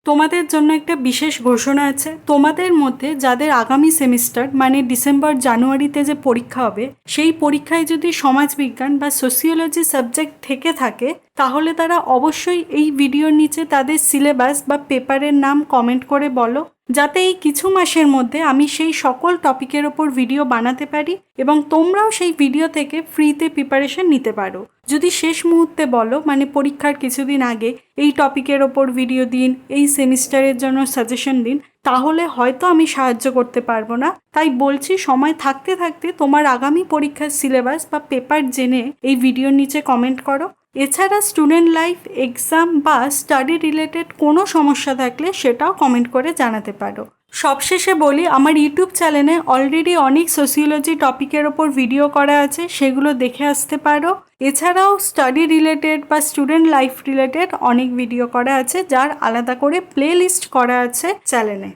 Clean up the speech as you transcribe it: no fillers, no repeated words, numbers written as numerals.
তোমাদের জন্য একটা বিশেষ ঘোষণা আছে। তোমাদের মধ্যে যাদের আগামী সেমিস্টার মানে ডিসেম্বর জানুয়ারিতে যে পরীক্ষা হবে, সেই পরীক্ষায় যদি সমাজবিজ্ঞান বা সোসিওলজি সাবজেক্ট থেকে থাকে, তাহলে তারা অবশ্যই এই ভিডিওর নিচে তাদের সিলেবাস বা পেপারের নাম কমেন্ট করে বলো, যাতে এই কিছু মাসের মধ্যে আমি সেই সকল টপিকের ওপর ভিডিও বানাতে পারি এবং তোমরাও সেই ভিডিও থেকে ফ্রিতে প্রিপারেশন নিতে পারো। যদি শেষ মুহূর্তে বলো, মানে পরীক্ষার কিছুদিন আগে, এই টপিকের ওপর ভিডিও দিন, এই সেমিস্টারের জন্য সাজেশন দিন, তাহলে হয়তো আমি সাহায্য করতে পারবো না। তাই বলছি, সময় থাকতে থাকতে তোমার আগামী পরীক্ষার সিলেবাস বা পেপার জেনে এই ভিডিওর নিচে কমেন্ট করো। এছাড়া স্টুডেন্ট লাইফ, এক্সাম বা স্টাডি রিলেটেড কোনো সমস্যা থাকলে সেটাও কমেন্ট করে জানাতে পারো। সবশেষে বলি, আমার ইউটিউব চ্যানেলে অলরেডি অনেক সোসিওলজি টপিকের ওপর ভিডিও করা আছে, সেগুলো দেখে আসতে পারো। এছাড়াও স্টাডি রিলেটেড বা স্টুডেন্ট লাইফ রিলেটেড অনেক ভিডিও করা আছে, যার আলাদা করে প্লে লিস্ট করা আছে চ্যানেলে।